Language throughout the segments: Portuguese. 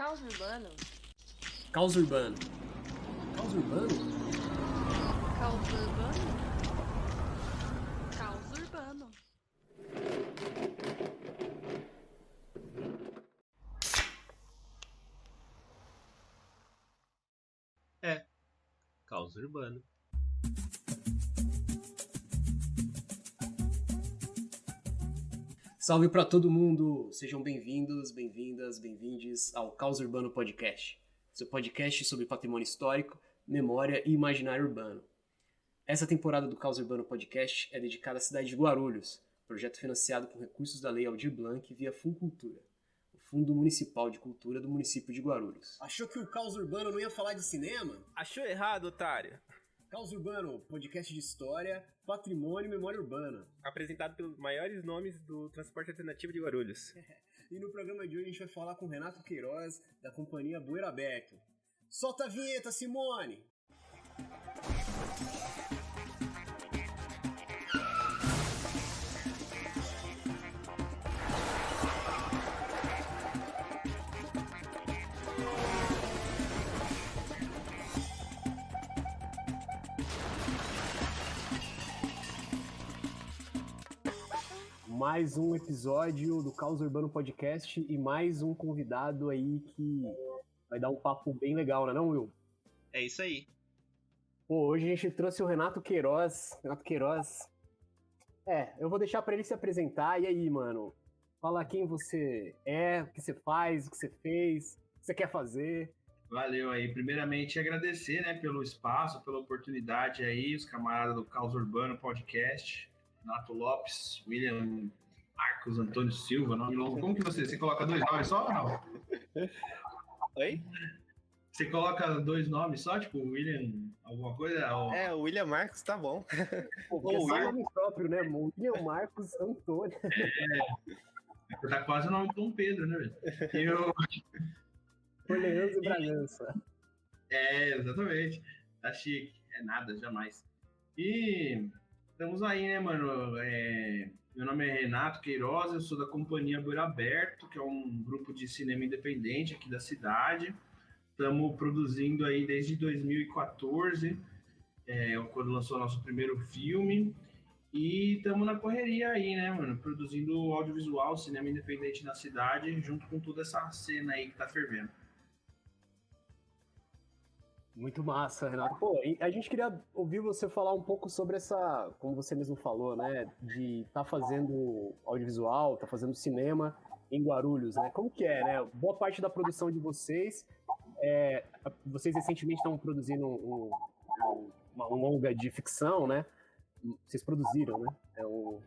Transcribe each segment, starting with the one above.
Caos urbano? Caos urbano. Caos urbano? Caos urbano? Caos urbano. Caos urbano. Salve pra todo mundo! Sejam bem-vindos, bem-vindas, bem-vindes ao Caos Urbano Podcast, seu podcast sobre patrimônio histórico, memória e imaginário urbano. Essa temporada do Caos Urbano Podcast é dedicada à cidade de Guarulhos, projeto financiado com recursos da Lei Aldir Blanc via Funcultura, o Fundo Municipal de Cultura do município de Guarulhos. Achou que o Caos Urbano não ia falar de cinema? Achou errado, otário. Caos Urbano, podcast de história, patrimônio e memória urbana. Apresentado pelos maiores nomes do transporte alternativo de Guarulhos. E no programa de hoje a gente vai falar com o Renato Queiroz, da companhia Bueiro Aberto. Solta a vinheta, Simone! Mais um episódio do Caos Urbano Podcast e mais um convidado aí que vai dar um papo bem legal, não é não, Will? É isso aí. Pô, hoje a gente trouxe o Renato Queiroz. Renato Queiroz. Eu vou deixar pra ele se apresentar. E aí, mano? Fala quem você é, o que você faz, o que você fez, o que você quer fazer. Valeu aí. Primeiramente, agradecer, né, pelo espaço, pela oportunidade aí, os camaradas do Caos Urbano Podcast, Renato Lopes, William Marcos Antônio Silva, nome longo. Como que você coloca dois nomes só ou não? Oi? Você coloca dois nomes só, tipo William alguma coisa? Ou... O William Marcos tá bom. Pô, porque é só nome próprio, né? William Marcos Antônio. Tá quase o nome de Dom Pedro, né, velho? Orleans e Bragança. Exatamente. Tá chique. É nada, jamais. E estamos aí, né, mano? Meu nome é Renato Queiroz, eu sou da companhia Bueiro Aberto, que é um grupo de cinema independente aqui da cidade. Estamos produzindo aí desde 2014, quando lançou nosso primeiro filme. E estamos na correria aí, né, mano? Produzindo audiovisual, cinema independente na cidade, junto com toda essa cena aí que tá fervendo. Muito massa, Renato. Pô, a gente queria ouvir você falar um pouco sobre essa, como você mesmo falou, né, de estar fazendo audiovisual, tá fazendo cinema em Guarulhos, né? Como que é, né? Boa parte da produção de vocês, vocês recentemente estão produzindo um longa de ficção, né? Vocês produziram, né? Um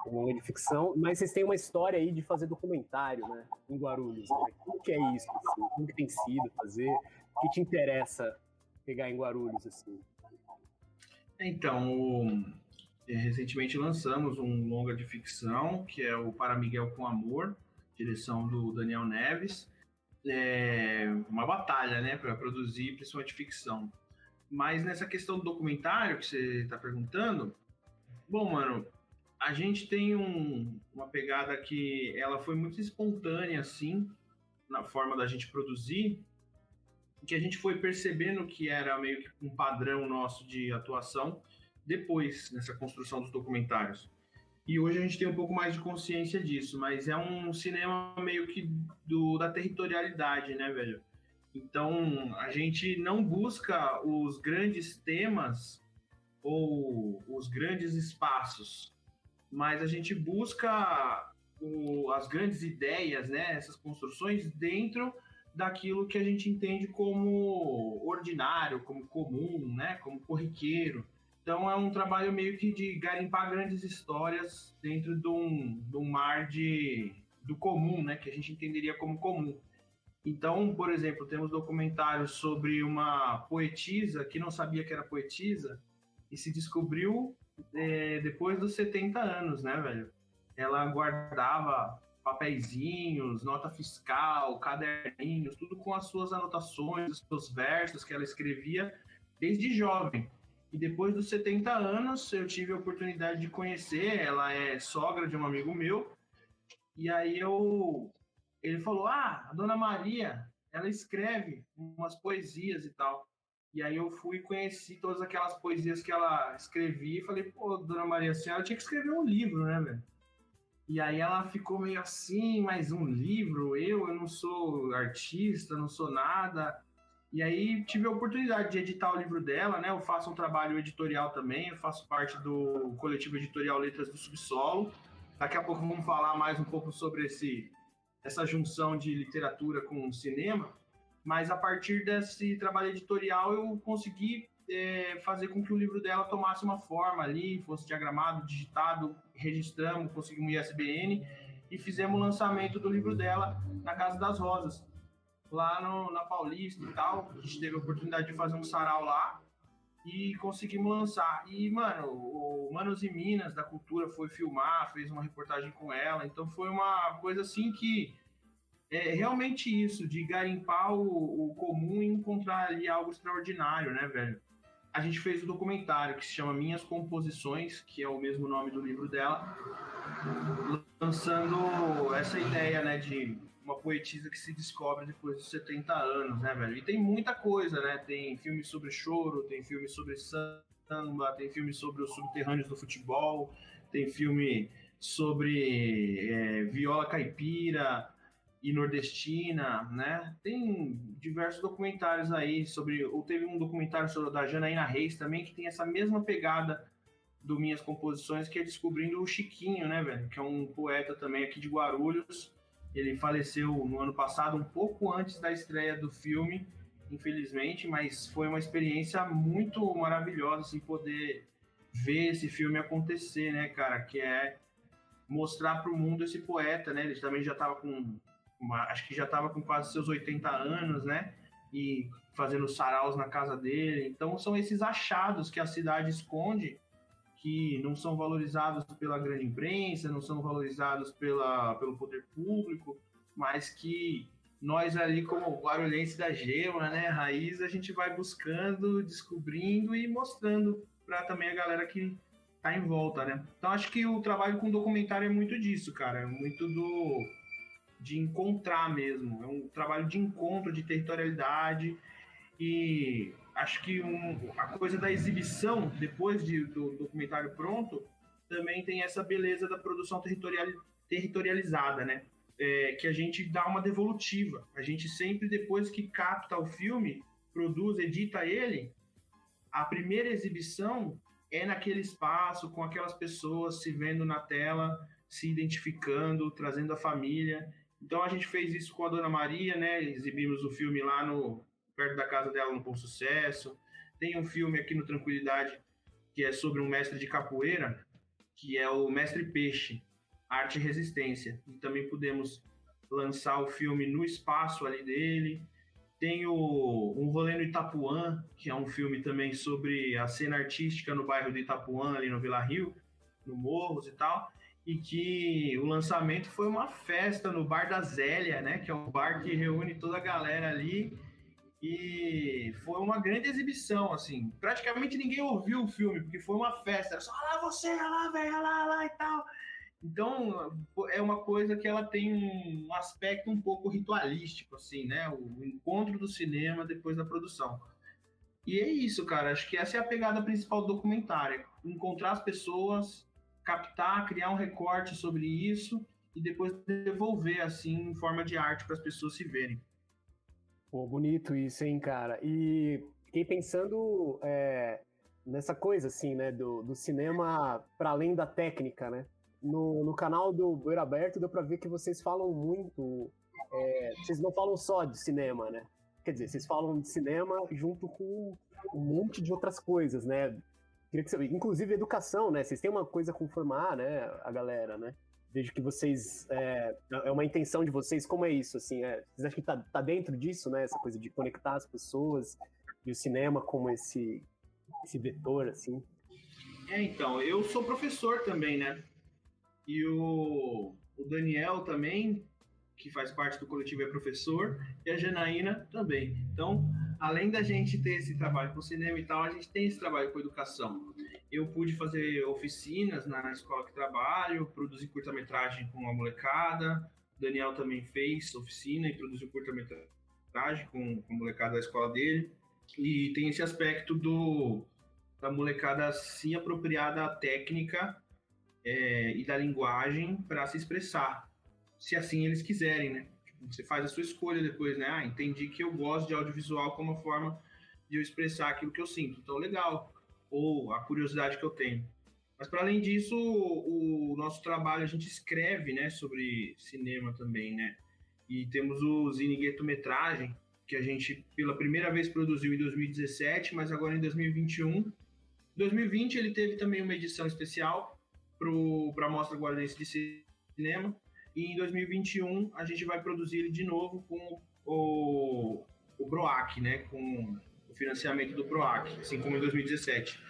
longa de ficção, mas vocês têm uma história aí de fazer documentário, né? Em Guarulhos, né? Como que é isso, assim? Como que tem sido fazer? O que te interessa pegar em Guarulhos, assim? Então, recentemente lançamos um longa de ficção, que é o Para Miguel com Amor, direção do Daniel Neves. Uma batalha, né, para produzir principalmente ficção. Mas nessa questão do documentário que você está perguntando, bom, mano, a gente tem uma pegada que ela foi muito espontânea, assim, na forma da gente produzir, que a gente foi percebendo que era meio que um padrão nosso de atuação depois, nessa construção dos documentários. E hoje a gente tem um pouco mais de consciência disso, mas é um cinema meio que da territorialidade, né, velho? Então, a gente não busca os grandes temas ou os grandes espaços, mas a gente busca as grandes ideias, né, essas construções dentro daquilo que a gente entende como ordinário, como comum, né, como corriqueiro. Então é um trabalho meio que de garimpar grandes histórias dentro de um mar do comum, né, que a gente entenderia como comum. Então, por exemplo, temos documentários sobre uma poetisa que não sabia que era poetisa e se descobriu depois dos 70 anos, né, velho? Ela guardava papeizinhos, nota fiscal, caderninhos, tudo com as suas anotações, os seus versos que ela escrevia desde jovem. E depois dos 70 anos, eu tive a oportunidade de conhecer, ela é sogra de um amigo meu, e aí ele falou, a Dona Maria, ela escreve umas poesias e tal. E aí eu fui e conheci todas aquelas poesias que ela escrevia e falei, pô, Dona Maria, a senhora tinha que escrever um livro, né, velho? E aí ela ficou meio assim, mais um livro, eu não sou artista, não sou nada. E aí tive a oportunidade de editar o livro dela, né? Eu faço um trabalho editorial também, eu faço parte do coletivo editorial Letras do Subsolo. Daqui a pouco vamos falar mais um pouco sobre essa junção de literatura com cinema. Mas a partir desse trabalho editorial eu consegui fazer com que o livro dela tomasse uma forma ali, fosse diagramado, digitado, registramos, conseguimos ISBN e fizemos o lançamento do livro dela na Casa das Rosas, lá na Paulista e tal. A gente teve a oportunidade de fazer um sarau lá e conseguimos lançar. E, mano, o Manos e Minas da Cultura foi filmar, fez uma reportagem com ela, então foi uma coisa assim que é realmente isso, de garimpar o comum e encontrar ali algo extraordinário, né, velho? A gente fez o documentário que se chama Minhas Composições, que é o mesmo nome do livro dela, lançando essa ideia, né, de uma poetisa que se descobre depois dos 70 anos, né, velho? E tem muita coisa, né? Tem filme sobre choro, tem filme sobre samba, tem filme sobre os subterrâneos do futebol, tem filme sobre viola caipira e nordestina, né? Tem diversos documentários aí sobre... Ou teve um documentário sobre da Janaína Reis também, que tem essa mesma pegada do Minhas Composições, que é descobrindo o Chiquinho, né, velho? Que é um poeta também aqui de Guarulhos. Ele faleceu no ano passado, um pouco antes da estreia do filme, infelizmente, mas foi uma experiência muito maravilhosa, assim, poder ver esse filme acontecer, né, cara? Que é mostrar para o mundo esse poeta, né? Ele também já estava acho que já estava com quase seus 80 anos, né? E fazendo saraus na casa dele. Então são esses achados que a cidade esconde, que não são valorizados pela grande imprensa, não são valorizados pelo poder público, mas que nós ali como guarulhense da gema, né, raiz, a gente vai buscando, descobrindo e mostrando para também a galera que tá em volta, né? Então acho que o trabalho com documentário é muito disso, cara, é muito de encontrar mesmo, é um trabalho de encontro, de territorialidade, e acho que a coisa da exibição, depois do documentário pronto, também tem essa beleza da produção territorializada, né? Que a gente dá uma devolutiva. A gente sempre, depois que capta o filme, produz, edita ele, a primeira exibição é naquele espaço, com aquelas pessoas se vendo na tela, se identificando, trazendo a família. Então a gente fez isso com a Dona Maria, né? Exibimos o filme lá perto da casa dela, no Bom Sucesso. Tem um filme aqui no Tranquilidade, que é sobre um mestre de capoeira, que é o Mestre Peixe, Arte e Resistência. E também pudemos lançar o filme no espaço ali dele. Tem Um Rolê no Itapuã, que é um filme também sobre a cena artística no bairro do Itapuã, ali no Vila Rio, no Morros e tal. E que o lançamento foi uma festa no Bar da Zélia, né? Que é um bar que reúne toda a galera ali. E foi uma grande exibição, assim. Praticamente ninguém ouviu o filme, porque foi uma festa. Era só, olha lá você, olha lá, velho, olha lá e tal. Então, é uma coisa que ela tem um aspecto um pouco ritualístico, assim, né? O encontro do cinema depois da produção. E é isso, cara. Acho que essa é a pegada principal do documentário. Encontrar as pessoas, captar, criar um recorte sobre isso e depois devolver, assim, em forma de arte para as pessoas se verem. Pô, bonito isso, hein, cara? E fiquei pensando nessa coisa, assim, né, do cinema para além da técnica, né? No canal do Bueiro Aberto deu pra ver que vocês falam muito, vocês não falam só de cinema, né? Quer dizer, vocês falam de cinema junto com um monte de outras coisas, né? Queria que inclusive educação, né? Vocês têm uma coisa com formar, né, a galera, né? Vejo que vocês, é uma intenção de vocês, como é isso, assim, vocês acham que tá dentro disso, né, essa coisa de conectar as pessoas e o cinema como esse vetor, assim? Então, eu sou professor também, né, e o Daniel também, que faz parte do coletivo, é professor, e a Janaína também. Então, além da gente ter esse trabalho com cinema e tal, a gente tem esse trabalho com educação. Eu pude fazer oficinas na escola que trabalho, produzir curta-metragem com a molecada. O Daniel também fez oficina e produziu curta-metragem curta-metragem com a molecada da escola dele. E tem esse aspecto da molecada se apropriar da técnica e da linguagem para se expressar, se assim eles quiserem, né? Você faz a sua escolha depois, né? Ah, entendi que eu gosto de audiovisual como uma forma de eu expressar aquilo que eu sinto. Então, legal. Ou a curiosidade que eu tenho. Mas, para além disso, o nosso trabalho, a gente escreve, né, sobre cinema também, né? E temos o Zine Guetometragem, que a gente, pela primeira vez, produziu em 2017, mas agora em 2021. Em 2020, ele teve também uma edição especial para a Mostra Guardense de Cinema. E em 2021 a gente vai produzir ele de novo com o PROAC, né? Com o financiamento do PROAC, assim como em 2017.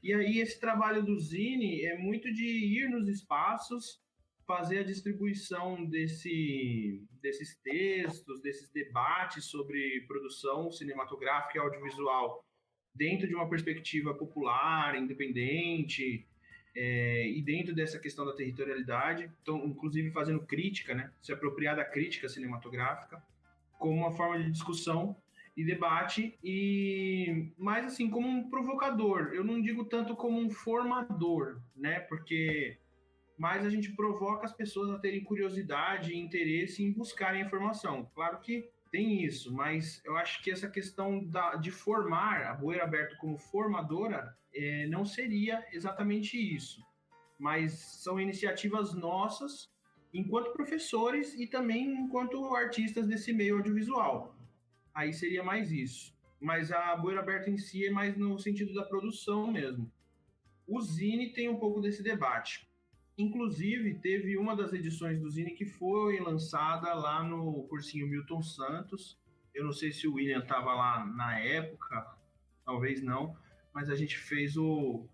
E aí esse trabalho do Zine é muito de ir nos espaços, fazer a distribuição desses textos, desses debates sobre produção cinematográfica e audiovisual dentro de uma perspectiva popular, independente, e dentro dessa questão da territorialidade, então, inclusive fazendo crítica, né, se apropriar da crítica cinematográfica como uma forma de discussão e debate, e mais assim, como um provocador. Eu não digo tanto como um formador, né, porque mais a gente provoca as pessoas a terem curiosidade e interesse em buscarem informação. Claro que tem isso, mas eu acho que essa questão de formar a Bueiro Aberto como formadora não seria exatamente isso, mas são iniciativas nossas enquanto professores e também enquanto artistas desse meio audiovisual. Aí seria mais isso. Mas a Bueiro Aberto em si é mais no sentido da produção mesmo. O Zine tem um pouco desse debate. Inclusive, teve uma das edições do Zine que foi lançada lá no cursinho Milton Santos. Eu não sei se o William estava lá na época, talvez não, mas a gente fez o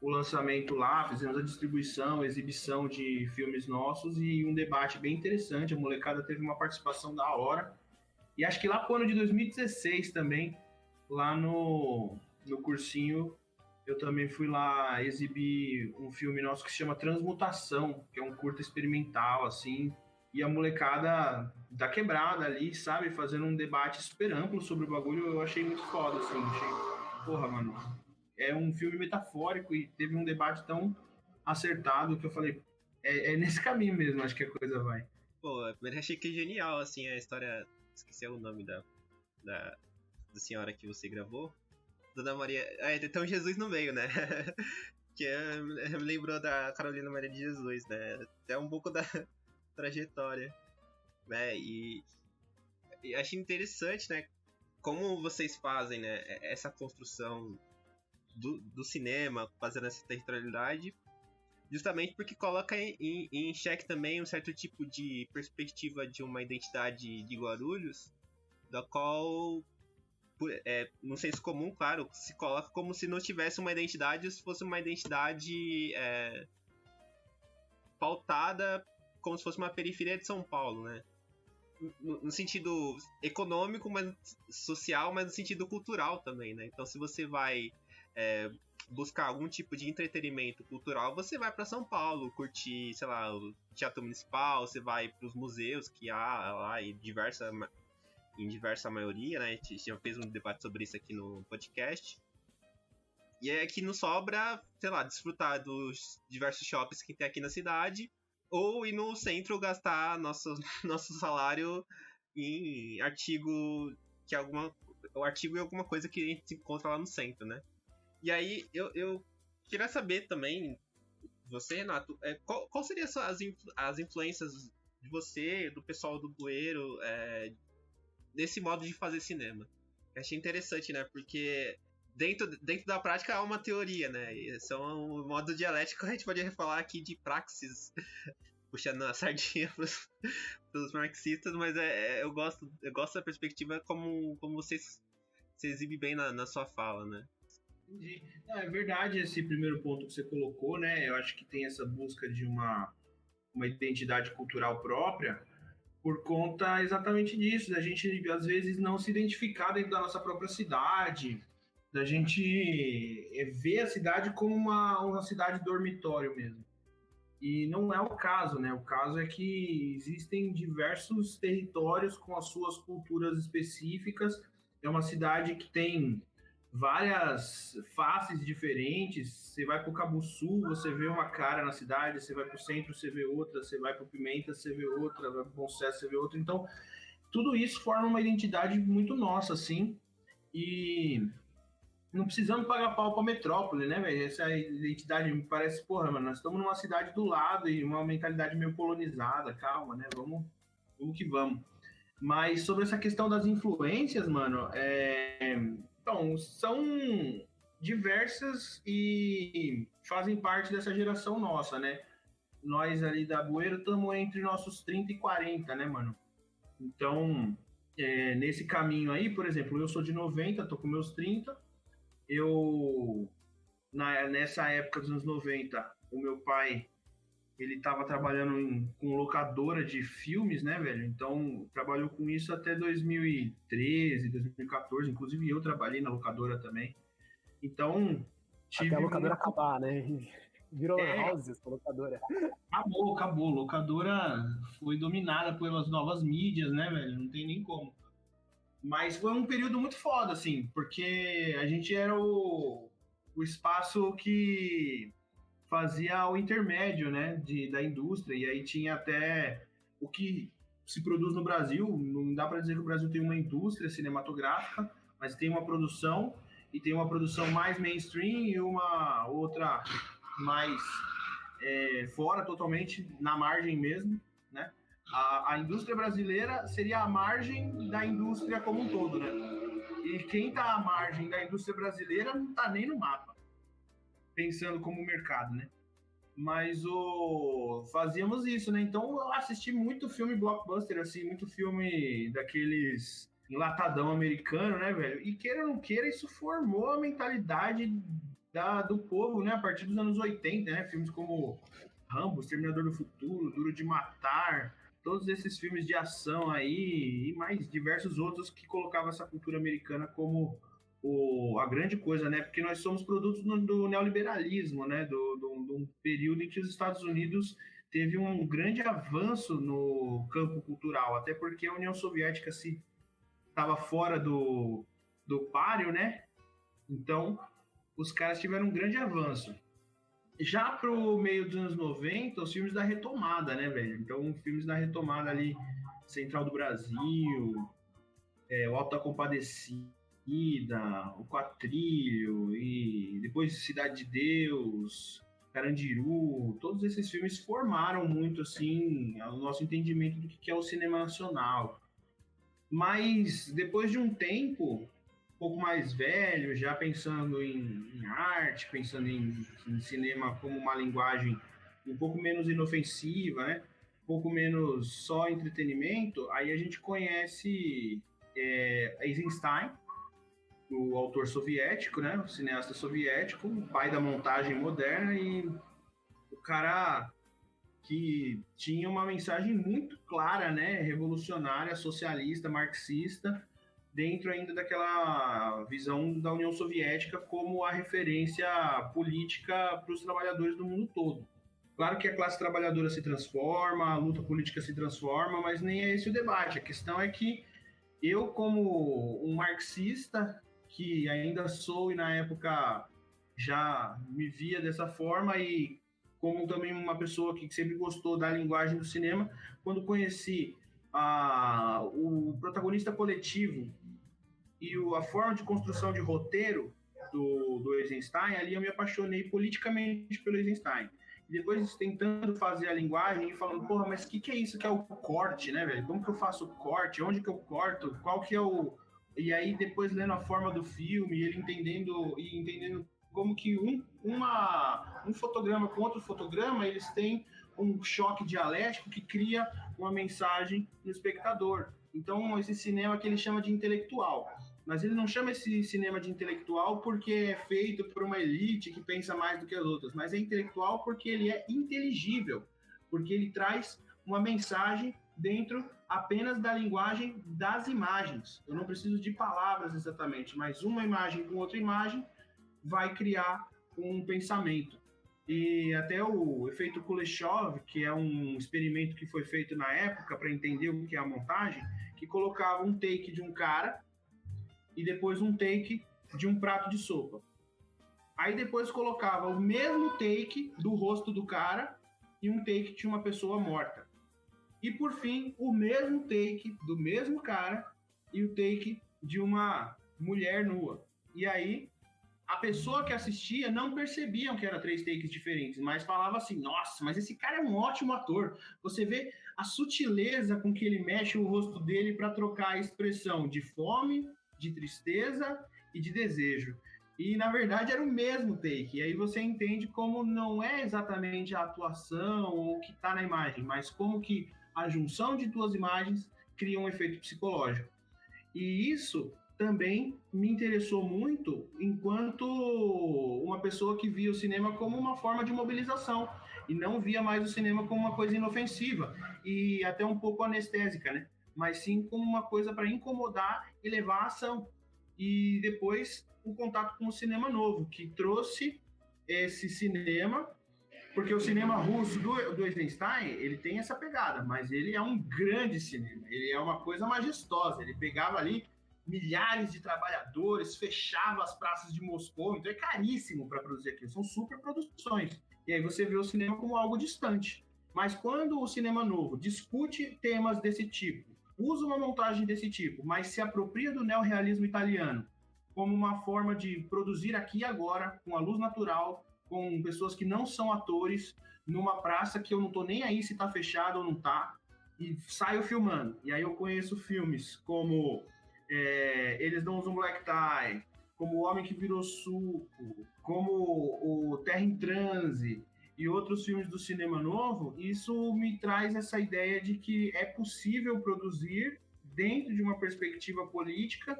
lançamento lá, fizemos a distribuição, a exibição de filmes nossos e um debate bem interessante. A molecada teve uma participação da hora. E acho que lá pro ano de 2016 também, lá no cursinho, eu também fui lá exibir um filme nosso que se chama Transmutação, que é um curta experimental, assim, e a molecada da quebrada ali, sabe, fazendo um debate super amplo sobre o bagulho, eu achei muito foda, assim, porra, mano, é um filme metafórico e teve um debate tão acertado que eu falei, é nesse caminho mesmo, acho que a coisa vai. Pô, eu achei que genial, assim, a história, esqueci o nome da senhora que você gravou, Dona Maria. Tem um Jesus no meio, né? Que me lembrou da Carolina Maria de Jesus, né? Até um pouco da trajetória, né? E achei interessante, né? Como vocês fazem, né? Essa construção do cinema, fazendo essa territorialidade, justamente porque coloca em xeque também um certo tipo de perspectiva de uma identidade de Guarulhos, da qual, no senso comum, claro, se coloca como se não tivesse uma identidade, se fosse uma identidade pautada como se fosse uma periferia de São Paulo, né? No sentido econômico, mas social, mas no sentido cultural também, né? Então, se você vai buscar algum tipo de entretenimento cultural, você vai para São Paulo, curtir, sei lá, o Teatro Municipal, você vai para os museus que há lá em diversa maioria, né? A gente já fez um debate sobre isso aqui no podcast. E é que não sobra, sei lá, desfrutar dos diversos shoppings que tem aqui na cidade, ou ir no centro gastar nosso salário em artigo e alguma coisa que a gente se encontra lá no centro, né? E aí eu queria saber também, você, Renato, qual seriam as influências de você, do pessoal do Bueiro, desse modo de fazer cinema? Eu achei interessante, né? Porque dentro da prática há uma teoria, né? Esse é um modo dialético, a gente poderia falar aqui de praxis, puxando a sardinha pros marxistas, mas eu gosto da perspectiva como você exibe bem na sua fala, né? Entendi. Não, é verdade esse primeiro ponto que você colocou, né? Eu acho que tem essa busca de uma identidade cultural própria por conta exatamente disso, da gente às vezes não se identificar dentro da nossa própria cidade, da gente ver a cidade como uma cidade dormitório mesmo. E não é o caso, né? O caso é que existem diversos territórios com as suas culturas específicas. É uma cidade que tem várias faces diferentes. Você vai para o Cabo Sul, você vê uma cara na cidade, você vai para o centro, você vê outra, você vai para o Pimenta, você vê outra, vai para o Bom Sucesso, você vê outra. Então, tudo isso forma uma identidade muito nossa, assim, e não precisamos pagar pau pra metrópole, né, velho? Essa identidade me parece, porra, mano, nós estamos numa cidade do lado e uma mentalidade meio colonizada, calma, né? Vamos que vamos. Mas sobre essa questão das influências, mano, então, são diversas e fazem parte dessa geração nossa, né? Nós ali da Bueiro estamos entre nossos 30 e 40, né, mano? Então, nesse caminho aí, por exemplo, eu sou de 90, tô com meus 30, nessa época dos anos 90, o meu pai, ele estava trabalhando com locadora de filmes, né, velho? Então, trabalhou com isso até 2013, 2014. Inclusive, eu trabalhei na locadora também. Então, até a locadora acabar, né? Virou house essa locadora. Acabou. Locadora foi dominada pelas novas mídias, né, velho? Não tem nem como. Mas foi um período muito foda, assim, porque a gente era o espaço que fazia o intermédio, né, da indústria, e aí tinha até o que se produz no Brasil. Não dá para dizer que o Brasil tem uma indústria cinematográfica, mas tem uma produção, e tem uma produção mais mainstream e uma outra mais fora, totalmente na margem mesmo, né? A indústria brasileira seria a margem da indústria como um todo, né? E quem está à margem da indústria brasileira não está nem no mapa, pensando como mercado, né? Mas fazíamos isso, né? Então eu assisti muito filme blockbuster, assim, muito filme daqueles enlatadão americano, né, velho? E queira ou não queira, isso formou a mentalidade do povo, né? A partir dos anos 80, né? Filmes como Rambo, Exterminador do Futuro, Duro de Matar, todos esses filmes de ação aí e mais diversos outros que colocavam essa cultura americana como a grande coisa, né? Porque nós somos produtos do neoliberalismo, né? Do período em que os Estados Unidos teve um grande avanço no campo cultural, até porque a União Soviética estava fora do páreo, né? Então, os caras tiveram um grande avanço. Já pro meio dos anos 90, os filmes da retomada, né, velho? Então, filmes da retomada ali, Central do Brasil, o Auto da Compadecida, o Quatrilho, e depois Cidade de Deus, Carandiru, todos esses filmes formaram muito, assim, o nosso entendimento do que é o cinema nacional. Mas, depois de um tempo, um pouco mais velho, já pensando em arte, pensando em cinema como uma linguagem um pouco menos inofensiva, né? Um pouco menos só entretenimento, aí a gente conhece Eisenstein, o autor soviético, né? O cineasta soviético, o pai da montagem moderna, e o cara que tinha uma mensagem muito clara, né? Revolucionária, socialista, marxista, dentro ainda daquela visão da União Soviética como a referência política para os trabalhadores do mundo todo. Claro que a classe trabalhadora se transforma, a luta política se transforma, mas nem é esse o debate. A questão é que eu, como um marxista, que ainda sou e na época já me via dessa forma, e como também uma pessoa que sempre gostou da linguagem do cinema, quando conheci o protagonista coletivo e a forma de construção de roteiro do Eisenstein, ali eu me apaixonei politicamente pelo Eisenstein. E depois tentando fazer a linguagem e falando, porra, mas o que é isso que é o corte, né, velho? Como que eu faço o corte? Onde que eu corto? Qual que é o... E aí depois lendo a forma do filme, ele entendendo como que um fotograma com outro fotograma, eles têm um choque dialético que cria uma mensagem no espectador. Então, esse cinema que ele chama de intelectual. Mas ele não chama esse cinema de intelectual porque é feito por uma elite que pensa mais do que as outras, mas é intelectual porque ele é inteligível, porque ele traz uma mensagem dentro apenas da linguagem das imagens. Eu não preciso de palavras exatamente, mas uma imagem com outra imagem vai criar um pensamento. E até o efeito Kuleshov, que é um experimento que foi feito na época para entender o que é a montagem, que colocava um take de um cara e depois um take de um prato de sopa. Aí depois colocava o mesmo take do rosto do cara e um take de uma pessoa morta. E por fim, o mesmo take do mesmo cara e o take de uma mulher nua. E aí a pessoa que assistia não percebia que eram 3 takes diferentes, mas falava assim, nossa, mas esse cara é um ótimo ator. Você vê a sutileza com que ele mexe o rosto dele para trocar a expressão de fome, de tristeza e de desejo. E, na verdade, era o mesmo take. E aí você entende como não é exatamente a atuação ou o que está na imagem, mas como que a junção de 2 imagens cria um efeito psicológico. E isso também me interessou muito enquanto uma pessoa que via o cinema como uma forma de mobilização e não via mais o cinema como uma coisa inofensiva e até um pouco anestésica, né? Mas sim como uma coisa para incomodar e levar à ação. E depois o contato com o cinema novo, que trouxe esse cinema, porque o cinema russo do Eisenstein, ele tem essa pegada, mas ele é um grande cinema, ele é uma coisa majestosa, ele pegava ali milhares de trabalhadores, fechava as praças de Moscou, então é caríssimo para produzir aquilo, são super produções. E aí você vê o cinema como algo distante. Mas quando o cinema novo discute temas desse tipo, usa uma montagem desse tipo, mas se apropria do neorrealismo italiano como uma forma de produzir aqui e agora, com a luz natural, com pessoas que não são atores, numa praça que eu não tô nem aí se tá fechado ou não tá, e saio filmando. E aí eu conheço filmes como Eles Não Usam Black Tie, como O Homem que Virou Suco, como o Terra em Transe e outros filmes do cinema novo. Isso me traz essa ideia de que é possível produzir dentro de uma perspectiva política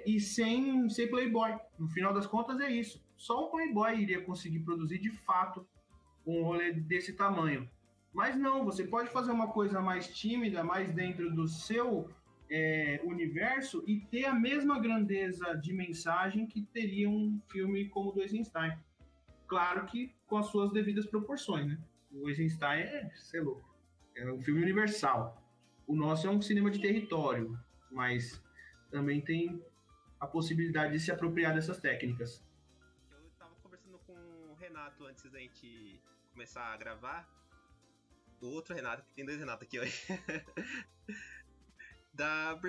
e sem ser playboy. No final das contas é isso. Só um playboy iria conseguir produzir de fato um rolê desse tamanho. Mas não, você pode fazer uma coisa mais tímida, mais dentro do seu universo e ter a mesma grandeza de mensagem que teria um filme como o do Eisenstein. Claro que com as suas devidas proporções, né? O Eisenstein sei lá, é um filme universal. O nosso é um cinema de território, mas também tem a possibilidade de se apropriar dessas técnicas. Eu tava conversando com o Renato antes da gente começar a gravar. O outro Renato, que tem 2 Renatos aqui hoje. Da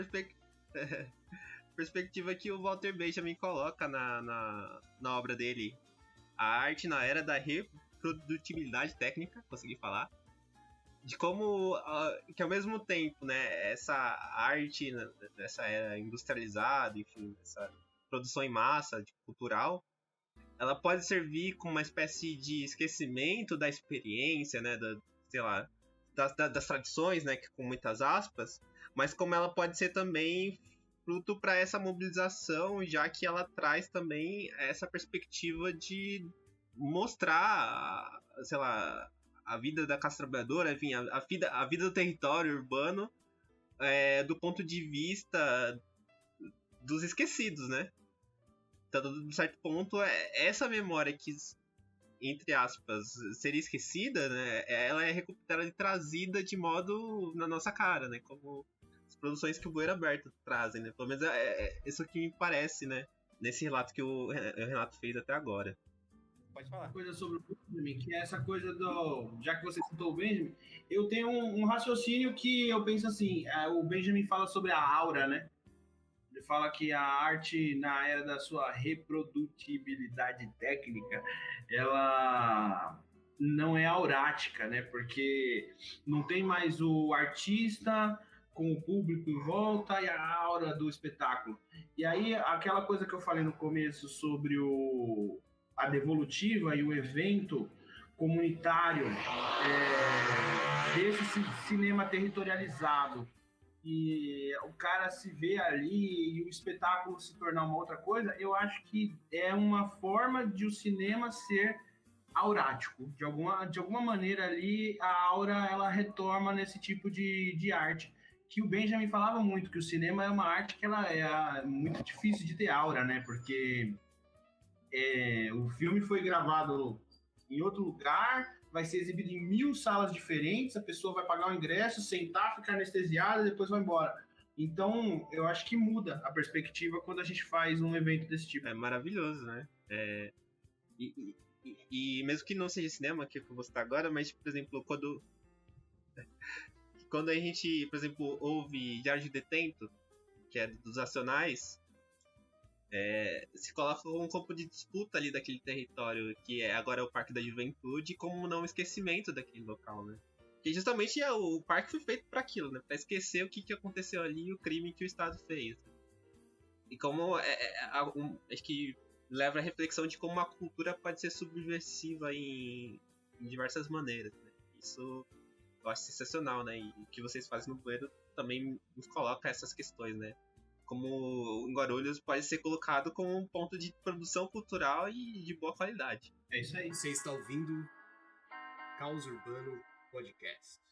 perspectiva que o Walter Benjamin coloca na obra dele. A arte na era da reprodutibilidade técnica, consegui falar. De como, que ao mesmo tempo, né, essa arte, essa era industrializada, enfim, essa produção em massa, cultural, ela pode servir como uma espécie de esquecimento da experiência, né, sei lá, das tradições, né, com muitas aspas, mas como ela pode ser também fruto para essa mobilização, já que ela traz também essa perspectiva de mostrar, sei lá, a vida da classe trabalhadora, enfim, a vida do território urbano do ponto de vista dos esquecidos, né? Então, de certo ponto, essa memória que, entre aspas, seria esquecida, né? Ela é recuperada e trazida de modo na nossa cara, né? Como as produções que o Bueira Aberto trazem, né? Pelo menos isso que me parece, né? Nesse relato que o Renato fez até agora. Pode falar. Uma coisa sobre o Benjamin, que é essa coisa do... Já que você citou o Benjamin, eu tenho um raciocínio que eu penso assim, o Benjamin fala sobre a aura, né? Ele fala que a arte, na era da sua reprodutibilidade técnica, ela não é aurática, né? Porque não tem mais o artista com o público em volta e a aura do espetáculo. E aí, aquela coisa que eu falei no começo sobre a devolutiva e o evento comunitário desse cinema territorializado, e o cara se vê ali e o espetáculo se tornar uma outra coisa, eu acho que é uma forma de o cinema ser aurático. De alguma maneira ali, a aura ela retorna nesse tipo de arte. Que o Benjamin falava muito, que o cinema é uma arte que ela é muito difícil de ter aura, né? Porque o filme foi gravado em outro lugar, vai ser exibido em 1000 salas diferentes, a pessoa vai pagar o ingresso, sentar, ficar anestesiada e depois vai embora. Então, eu acho que muda a perspectiva quando a gente faz um evento desse tipo. É maravilhoso, né? E mesmo que não seja cinema, que eu vou citar agora, mas, por exemplo, quando a gente, por exemplo, ouve Diário de Detento, que é dos Nacionais, se coloca um campo de disputa ali daquele território, que agora é o Parque da Juventude, como não esquecimento daquele local, né? Que justamente o parque foi feito para aquilo, né? Para esquecer o que aconteceu ali e o crime que o Estado fez. E como acho que leva a reflexão de como uma cultura pode ser subversiva em diversas maneiras, né? Isso eu acho sensacional, né? E o que vocês fazem no Bueiro também nos coloca essas questões, né? Como em Guarulhos pode ser colocado como um ponto de produção cultural e de boa qualidade. É isso aí. Você está ouvindo Caos Urbano Podcast.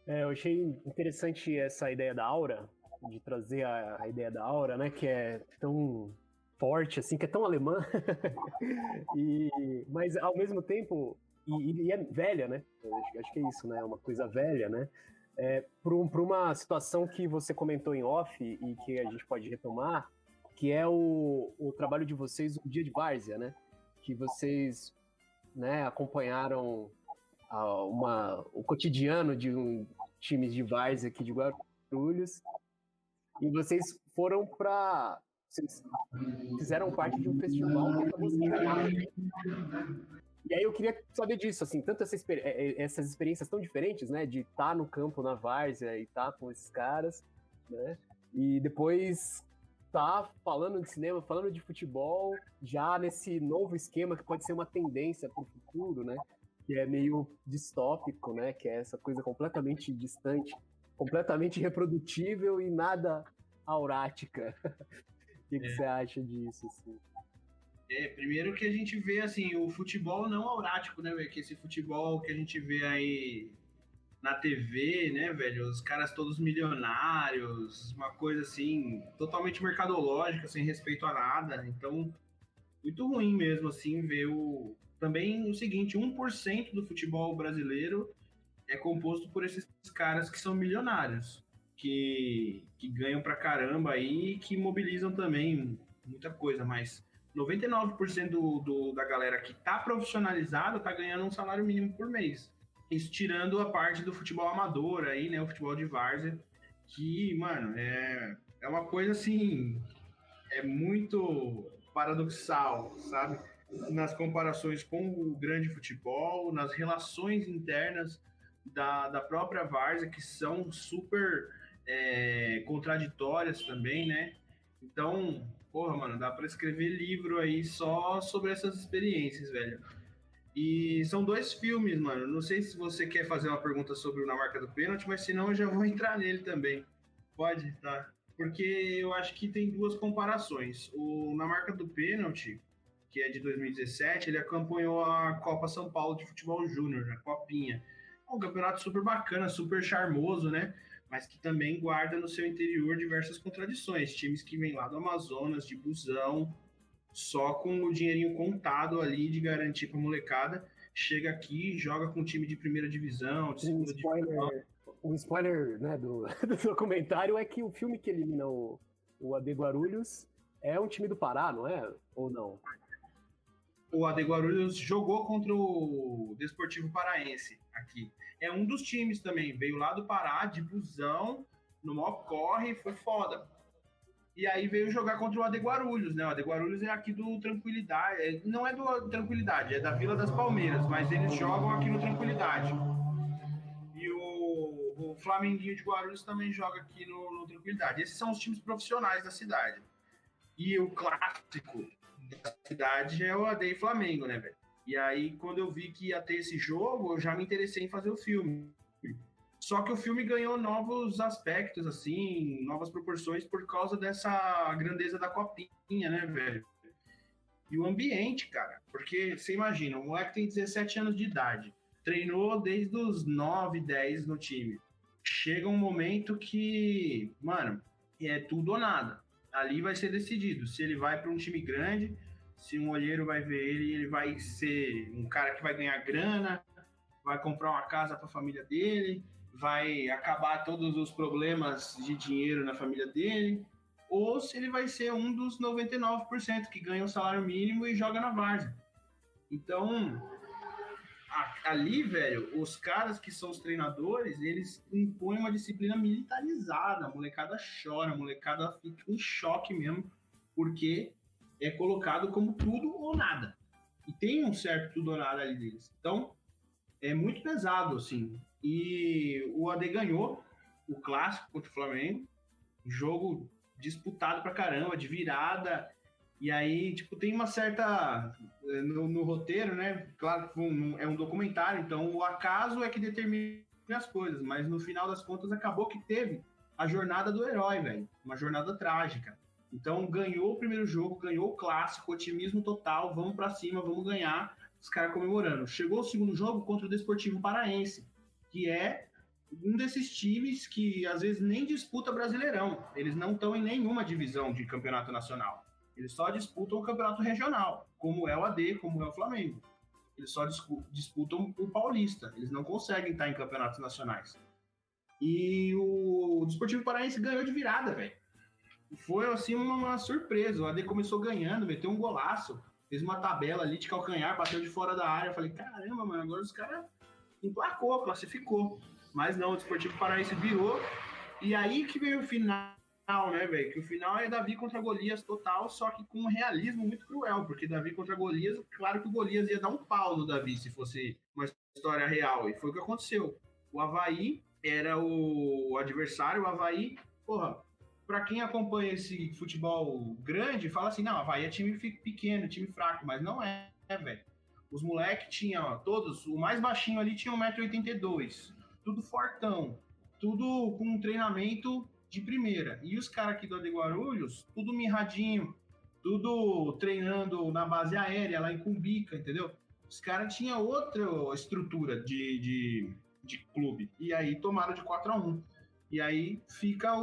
Eu achei interessante essa ideia da aura, de trazer a ideia da aura, né, que é tão forte, assim, que é tão alemã, mas ao mesmo tempo, e é velha, né, eu acho que é isso, né, uma coisa velha, né, para uma situação que você comentou em off e que a gente pode retomar, que é o trabalho de vocês, o Dia de Várzea, né, que vocês, né, acompanharam o cotidiano de times de várzea aqui de Guarulhos, e vocês vocês fizeram parte de um festival que acabou se chamando. E aí eu queria saber disso, assim, tanto essas experiências tão diferentes, né, de estar no campo, na várzea, e estar com esses caras, né, e depois estar falando de cinema, falando de futebol, já nesse novo esquema que pode ser uma tendência para o futuro, né, que é meio distópico, né, que é essa coisa completamente distante, completamente reprodutível e nada aurática. O que você acha disso, assim? Primeiro que a gente vê, assim, o futebol não aurático, né, velho? Que esse futebol que a gente vê aí na TV, né, velho? Os caras todos milionários, uma coisa, assim, totalmente mercadológica, sem respeito a nada. Então, muito ruim mesmo, assim, ver também o seguinte, 1% do futebol brasileiro é composto por esses caras que são milionários, que ganham pra caramba aí e que mobilizam também muita coisa, mas 99% da galera que tá profissionalizada tá ganhando um salário mínimo por mês. Isso tirando a parte do futebol amador aí, né, o futebol de várzea, que, mano, é uma coisa assim, é muito paradoxal, sabe? Nas comparações com o grande futebol, nas relações internas da própria várzea, que são super contraditórias também, né? Então, porra, mano, dá pra escrever livro aí só sobre essas experiências, velho. E são 2 filmes, mano. Não sei se você quer fazer uma pergunta sobre o Na Marca do Pênalti, mas senão eu já vou entrar nele também. Pode? Tá. Porque eu acho que tem 2 comparações. O Na Marca do Pênalti, que é de 2017, ele acompanhou a Copa São Paulo de Futebol Júnior, a Copinha. É um campeonato super bacana, super charmoso, né? Mas que também guarda no seu interior diversas contradições. Times que vêm lá do Amazonas, de busão, só com o dinheirinho contado ali de garantir pra molecada, chega aqui, joga com um time de primeira divisão, de segunda divisão. Um spoiler, né, do documentário é que o filme que elimina o AD Guarulhos é um time do Pará, não é? Ou não? O AD Guarulhos jogou contra o Desportivo Paraense aqui. É um dos times também, veio lá do Pará, de busão, no maior corre, foi foda. E aí veio jogar contra o AD Guarulhos, né? O AD Guarulhos é aqui do Tranquilidade, não é do Tranquilidade, é da Vila das Palmeiras, mas eles jogam aqui no Tranquilidade. E o Flamenguinho de Guarulhos também joga aqui no Tranquilidade. Esses são os times profissionais da cidade. E o clássico da cidade é o AD e Flamengo, né, velho? E aí, quando eu vi que ia ter esse jogo, eu já me interessei em fazer o filme. Só que o filme ganhou novos aspectos, assim, novas proporções por causa dessa grandeza da copinha, né, velho? E o ambiente, cara. Porque, você imagina, o moleque tem 17 anos de idade, treinou desde os 9, 10 no time. Chega um momento que, mano, é tudo ou nada. Ali vai ser decidido se ele vai para um time grande, se um olheiro vai ver ele, ele vai ser um cara que vai ganhar grana, vai comprar uma casa para a família dele, vai acabar todos os problemas de dinheiro na família dele, ou se ele vai ser um dos 99% que ganha o salário mínimo e joga na várzea. Então, ali, velho, os caras que são os treinadores, eles impõem uma disciplina militarizada, a molecada chora, a molecada fica em choque mesmo, porque é colocado como tudo ou nada. E tem um certo tudo ou nada ali deles. Então, é muito pesado, assim. E o AD ganhou o clássico contra o Flamengo, jogo disputado pra caramba, de virada. E aí, tipo, tem uma certa... No roteiro, né? Claro que é um documentário, então o acaso é que determina as coisas, mas no final das contas acabou que teve a jornada do herói, velho. Uma jornada trágica. Então ganhou o primeiro jogo, ganhou o clássico, otimismo total, vamos pra cima, vamos ganhar, os caras comemorando. Chegou o segundo jogo contra o Desportivo Paraense, que é um desses times que às vezes nem disputa Brasileirão. Eles não estão em nenhuma divisão de campeonato nacional. Eles só disputam o campeonato regional, como é o AD, como é o Flamengo. Eles só disputam o Paulista. Eles não conseguem estar em campeonatos nacionais. E o Desportivo Paraense ganhou de virada, velho. Foi, assim, uma surpresa. O AD começou ganhando, meteu um golaço, fez uma tabela ali de calcanhar, bateu de fora da área. Eu falei, caramba, mano, agora os caras emplacou, classificou. Mas não, o Desportivo Paraense virou. E aí que veio o final, né, velho? Que o final é Davi contra Golias total, só que com um realismo muito cruel, porque Davi contra Golias, claro que o Golias ia dar um pau no Davi se fosse uma história real, e foi o que aconteceu. O Avaí era o adversário, o Avaí, porra, pra quem acompanha esse futebol grande, fala assim, não, Avaí é time pequeno, time fraco, mas não é, velho. Os moleques tinham, todos, o mais baixinho ali tinha 1,82 m, tudo fortão, tudo com um treinamento de primeira. E os caras aqui do AD Guarulhos, tudo mirradinho, tudo treinando na base aérea, lá em Cumbica, entendeu? Os caras tinham outra estrutura de clube. E aí tomaram de 4-1. E aí fica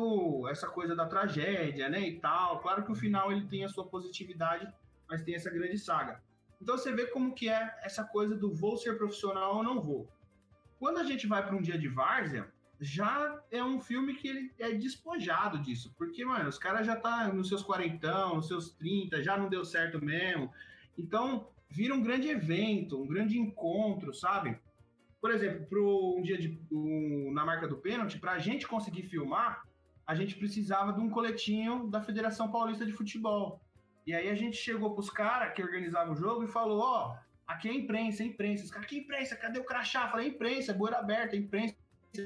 essa coisa da tragédia, né, e tal. Claro que o final ele tem a sua positividade, mas tem essa grande saga. Então você vê como que é essa coisa do vou ser profissional ou não vou. Quando a gente vai para um dia de várzea, já é um filme que ele é despojado disso, porque, mano, os caras já tá nos seus 40, nos seus 30, já não deu certo mesmo. Então, vira um grande evento, um grande encontro, sabe? Por exemplo, pro um dia na marca do pênalti, pra gente conseguir filmar, a gente precisava de um coletinho da Federação Paulista de Futebol. E aí a gente chegou pros caras que organizavam o jogo e falou, ó, aqui é imprensa, imprensa. Os caras, que imprensa? Cadê o crachá? Falei, imprensa, boeira aberta, imprensa,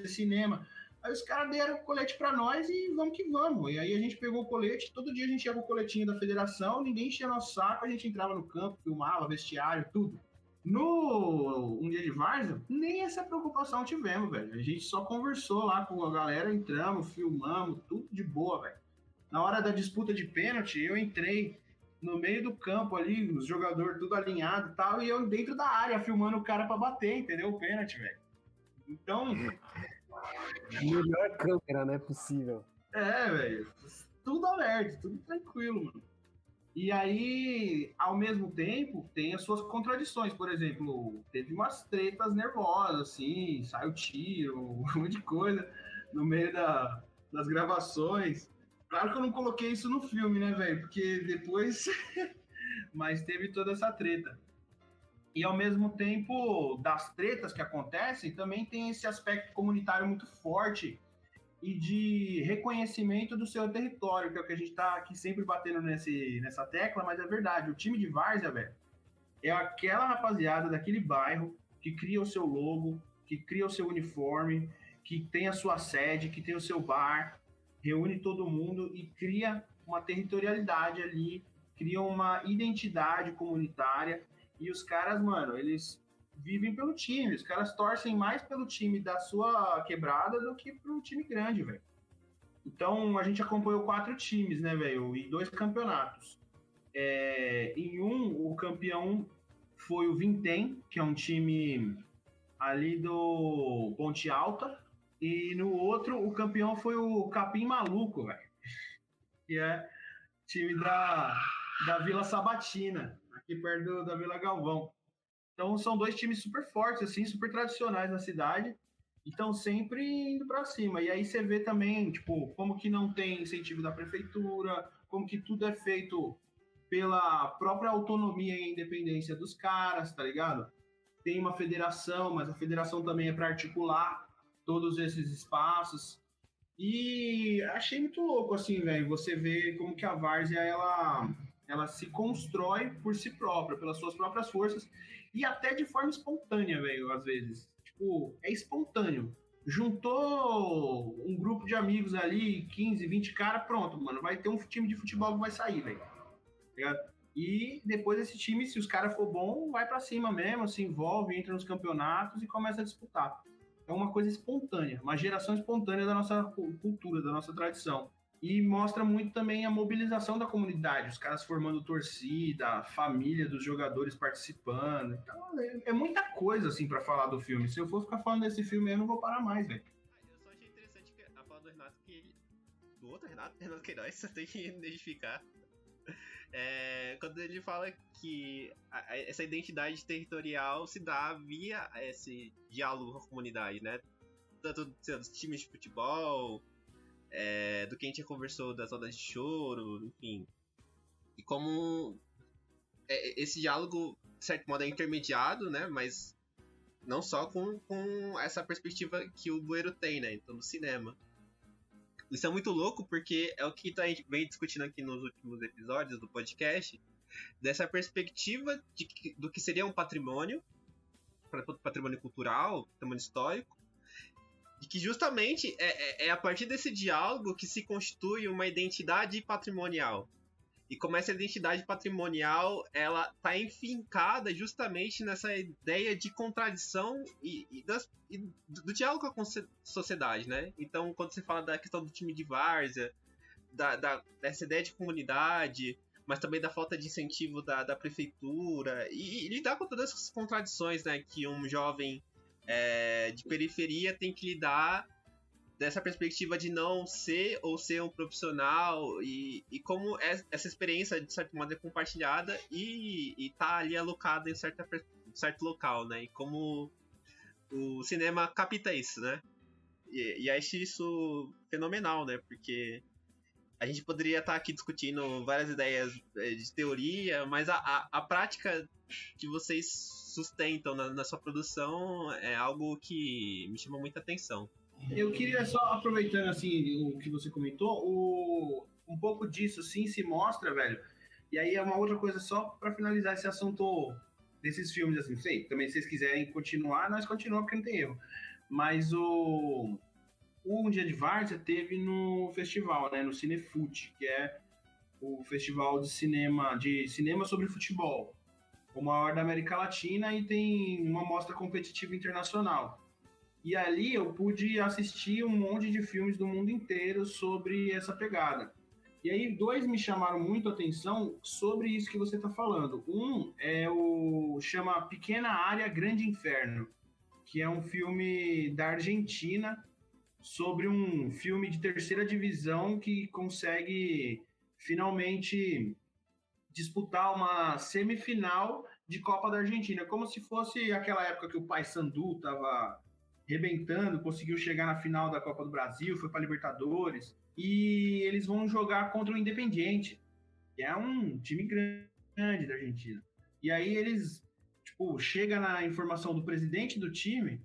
cinema. Aí os caras deram o colete pra nós e vamos que vamos. E aí a gente pegou o colete, todo dia a gente ia com o coletinho da federação, ninguém enchia nosso saco, a gente entrava no campo, filmava, vestiário, tudo. No um dia de várzea, nem essa preocupação tivemos, velho. A gente só conversou lá com a galera, entramos, filmamos, tudo de boa, velho. Na hora da disputa de pênalti, eu entrei no meio do campo ali, os jogadores tudo alinhado e tal, e eu dentro da área, filmando o cara pra bater, entendeu? O pênalti, velho. Então... Melhor câmera, né, possível. É, velho. Tudo alerta, tudo tranquilo, mano. E aí, ao mesmo tempo, tem as suas contradições. Por exemplo, teve umas tretas nervosas, assim, saiu tiro, um monte de coisa no meio das gravações. Claro que eu não coloquei isso no filme, né, velho? Porque depois... Mas teve toda essa treta. E ao mesmo tempo, das tretas que acontecem, também tem esse aspecto comunitário muito forte e de reconhecimento do seu território, que é o que a gente tá aqui sempre batendo nessa tecla, mas é verdade. O time de várzea, velho, é aquela rapaziada daquele bairro que cria o seu logo, que cria o seu uniforme, que tem a sua sede, que tem o seu bar, reúne todo mundo e cria uma territorialidade ali, cria uma identidade comunitária. E os caras, mano, eles vivem pelo time. Os caras torcem mais pelo time da sua quebrada do que pro time grande, velho. Então, a gente acompanhou 4 times, né, velho? E 2 campeonatos. Em o campeão foi o Vintém, que é um time ali do Ponte Alta. E no outro, o campeão foi o Capim Maluco, velho. Que é time da Vila Sabatina, aqui perto da Vila Galvão. Então são dois times super fortes, assim, super tradicionais na cidade, e estão sempre indo para cima. E aí você vê também, tipo, como que não tem incentivo da prefeitura, como que tudo é feito pela própria autonomia e independência dos caras, tá ligado? Tem uma federação, mas a federação também é para articular todos esses espaços. E achei muito louco, assim, velho, você vê como que a várzea, ela se constrói por si própria, pelas suas próprias forças, e até de forma espontânea, velho, às vezes. Tipo, é espontâneo. Juntou um grupo de amigos ali, 15, 20 caras, pronto, mano, vai ter um time de futebol que vai sair, velho. E depois esse time, se os caras for bom, vai pra cima mesmo, se envolve, entra nos campeonatos e começa a disputar. É uma coisa espontânea, uma geração espontânea da nossa cultura, da nossa tradição. E mostra muito também a mobilização da comunidade, os caras formando torcida, a família dos jogadores participando. Então, é muita coisa, assim, pra falar do filme. Se eu for ficar falando desse filme, eu não vou parar mais, velho. Eu só achei interessante a fala do Renato, do outro Renato Queiroz, você tem que identificar. Quando ele fala que essa identidade territorial se dá via esse diálogo com a comunidade, né? Tanto dos times de futebol, do que a gente já conversou das rodas de choro, enfim. E como esse diálogo, de certo modo, é intermediado, né? Mas não só com essa perspectiva que o Bueiro tem, né? Então, no cinema. Isso é muito louco porque é o que a gente vem discutindo aqui nos últimos episódios do podcast, dessa perspectiva do que seria um patrimônio cultural, patrimônio histórico, e que justamente é a partir desse diálogo que se constitui uma identidade patrimonial. E como essa identidade patrimonial, ela está enfincada justamente nessa ideia de contradição e do diálogo com a sociedade, né? Então, quando você fala da questão do time de várzea, dessa ideia de comunidade, mas também da falta de incentivo da prefeitura, e lidar com todas essas contradições, né, que um jovem de periferia tem que lidar, dessa perspectiva de não ser ou ser um profissional, e como essa experiência, de certo modo, é compartilhada e tá ali alocada em certo local, né? E como o cinema capta isso, né? E acho isso fenomenal, né? Porque a gente poderia estar aqui discutindo várias ideias de teoria, mas a prática que vocês sustentam na sua produção é algo que me chama muita atenção. Eu queria só, aproveitando assim o que você comentou, um pouco disso assim se mostra, velho. E aí é uma outra coisa só para finalizar esse assunto desses filmes, assim, sei, também se vocês quiserem continuar, nós continuamos porque não tem erro. Mas o Um Dia de Várzea teve no festival, né, no Cinefute, que é o festival de cinema sobre futebol, o maior da América Latina, e tem uma mostra competitiva internacional. E ali eu pude assistir um monte de filmes do mundo inteiro sobre essa pegada. E aí dois me chamaram muito a atenção sobre isso que você está falando. Um chama Pequena Área, Grande Inferno, que é um filme da Argentina sobre um filme de terceira divisão que consegue finalmente disputar uma semifinal de Copa da Argentina, como se fosse aquela época que o Paysandu estava rebentando, conseguiu chegar na final da Copa do Brasil, foi para Libertadores, e eles vão jogar contra o Independiente, que é um time grande da Argentina. E aí eles, chega na informação do presidente do time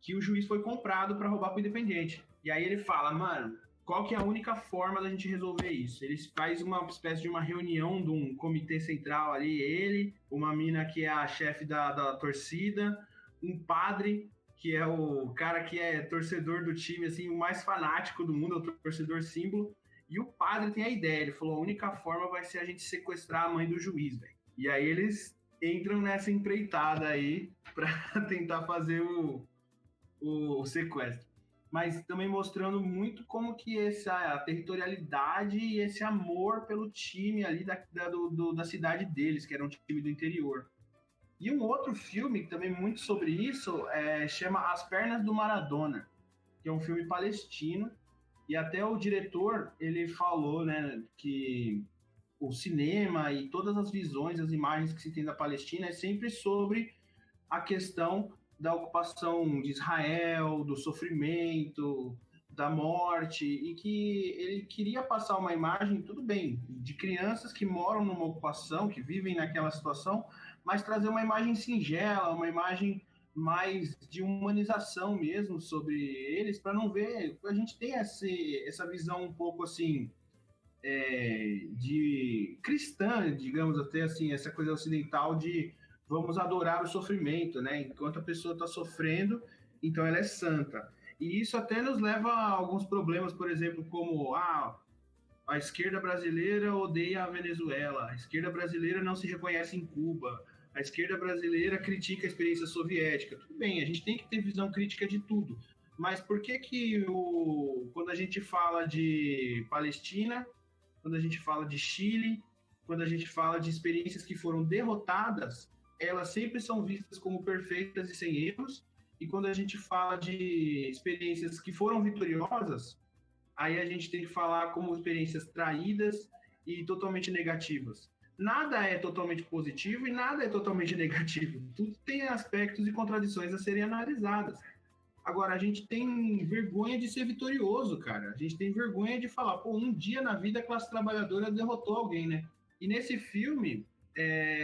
que o juiz foi comprado para roubar pro Independiente. E aí ele fala, mano, qual que é a única forma da gente resolver isso? Eles fazem uma espécie de uma reunião de um comitê central ali, ele, uma mina que é a chefe da torcida, um padre, que é o cara que é torcedor do time, assim, o mais fanático do mundo, é o torcedor símbolo. E o padre tem a ideia, ele falou, a única forma vai ser a gente sequestrar a mãe do juiz, velho. E aí eles entram nessa empreitada aí pra tentar fazer o sequestro. Mas também mostrando muito como que essa territorialidade e esse amor pelo time ali da cidade deles, que era um time do interior. E um outro filme, também muito sobre isso, chama As Pernas do Maradona, que é um filme palestino, e até o diretor, ele falou, né, que o cinema e todas as visões, as imagens que se tem da Palestina é sempre sobre a questão da ocupação de Israel, do sofrimento, da morte, e que ele queria passar uma imagem, tudo bem, de crianças que moram numa ocupação, que vivem naquela situação, mas trazer uma imagem singela, uma imagem mais de humanização mesmo sobre eles, para não ver, a gente tem essa visão um pouco assim, de cristã, digamos até assim, essa coisa ocidental de vamos adorar o sofrimento, né? Enquanto a pessoa está sofrendo, então ela é santa. E isso até nos leva a alguns problemas, por exemplo, como a esquerda brasileira odeia a Venezuela, a esquerda brasileira não se reconhece em Cuba, a esquerda brasileira critica a experiência soviética. Tudo bem, a gente tem que ter visão crítica de tudo. Mas por que quando a gente fala de Palestina, quando a gente fala de Chile, quando a gente fala de experiências que foram derrotadas, elas sempre são vistas como perfeitas e sem erros, e quando a gente fala de experiências que foram vitoriosas, aí a gente tem que falar como experiências traídas e totalmente negativas. Nada é totalmente positivo e nada é totalmente negativo. Tudo tem aspectos e contradições a serem analisadas. Agora, a gente tem vergonha de ser vitorioso, cara. A gente tem vergonha de falar, pô, um dia na vida a classe trabalhadora derrotou alguém, né? E nesse filme,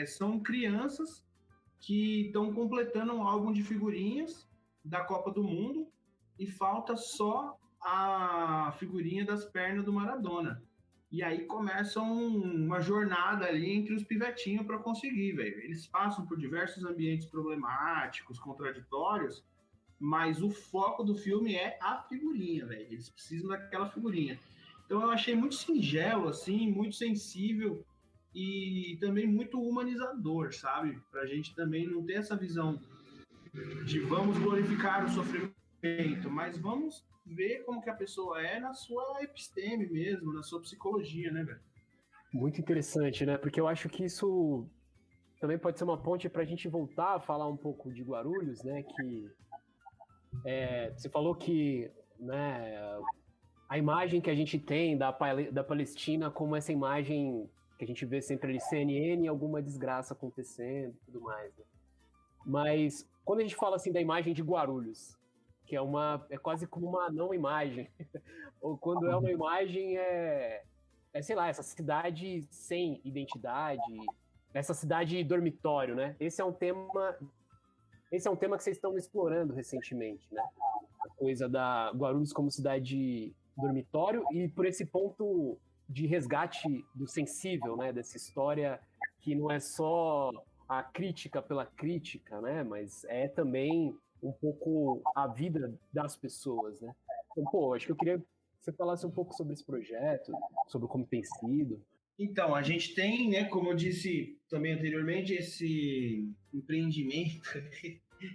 são crianças que estão completando um álbum de figurinhas da Copa do Mundo e falta só a figurinha das pernas do Maradona. E aí começa uma jornada ali entre os pivetinhos para conseguir, velho. Eles passam por diversos ambientes problemáticos, contraditórios, mas o foco do filme é a figurinha, velho. Eles precisam daquela figurinha. Então eu achei muito singelo, assim, muito sensível e também muito humanizador, sabe? Pra gente também não ter essa visão de vamos glorificar o sofrimento, mas vamos ver como que a pessoa é na sua episteme mesmo, na sua psicologia, né, velho? Muito interessante, né? Porque eu acho que isso também pode ser uma ponte para a gente voltar a falar um pouco de Guarulhos, né? Que você falou que, né, a imagem que a gente tem da Palestina como essa imagem que a gente vê sempre ali, CNN, alguma desgraça acontecendo e tudo mais, né? Mas quando a gente fala assim da imagem de Guarulhos, que é quase como uma não imagem, ou quando é uma imagem, sei lá, essa cidade sem identidade, essa cidade dormitório, né? Esse é um tema que vocês estão explorando recentemente, né? A coisa da Guarulhos como cidade dormitório e por esse ponto de resgate do sensível, né? Dessa história que não é só a crítica pela crítica, né? Mas é também um pouco a vida das pessoas, né? Então, pô, acho que eu queria que você falasse um pouco sobre esse projeto, sobre como tem sido. Então, a gente tem, né, como eu disse também anteriormente, esse empreendimento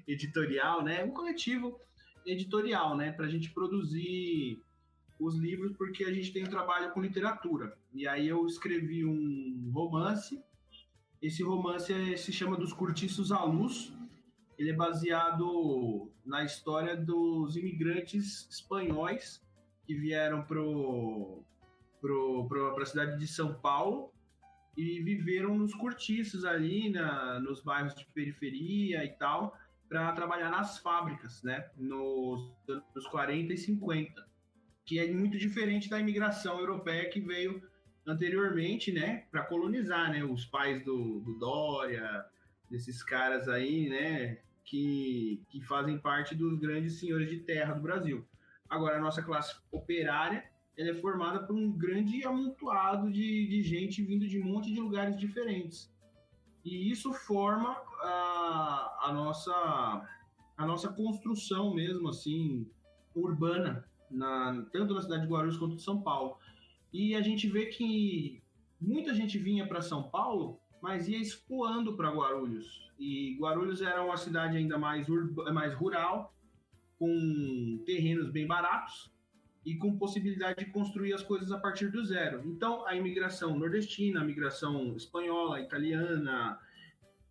editorial, né, um coletivo editorial, né, para a gente produzir os livros, porque a gente tem um trabalho com literatura. E aí eu escrevi um romance. Esse romance se chama Dos Cortiços à Luz. Ele é baseado na história dos imigrantes espanhóis que vieram para a cidade de São Paulo e viveram nos cortiços ali, nos bairros de periferia e tal, para trabalhar nas fábricas, né, nos anos 40 e 50, que é muito diferente da imigração europeia que veio anteriormente, né, para colonizar, né, os pais do Dória, desses caras aí, né, que fazem parte dos grandes senhores de terra do Brasil. Agora, a nossa classe operária, ela é formada por um grande amontoado de gente vindo de um monte de lugares diferentes. E isso forma a nossa construção mesmo, assim, urbana, tanto na cidade de Guarulhos quanto de São Paulo. E a gente vê que muita gente vinha para São Paulo, mas ia escoando para Guarulhos. E Guarulhos era uma cidade ainda mais rural, com terrenos bem baratos e com possibilidade de construir as coisas a partir do zero. Então, a imigração nordestina, a imigração espanhola, italiana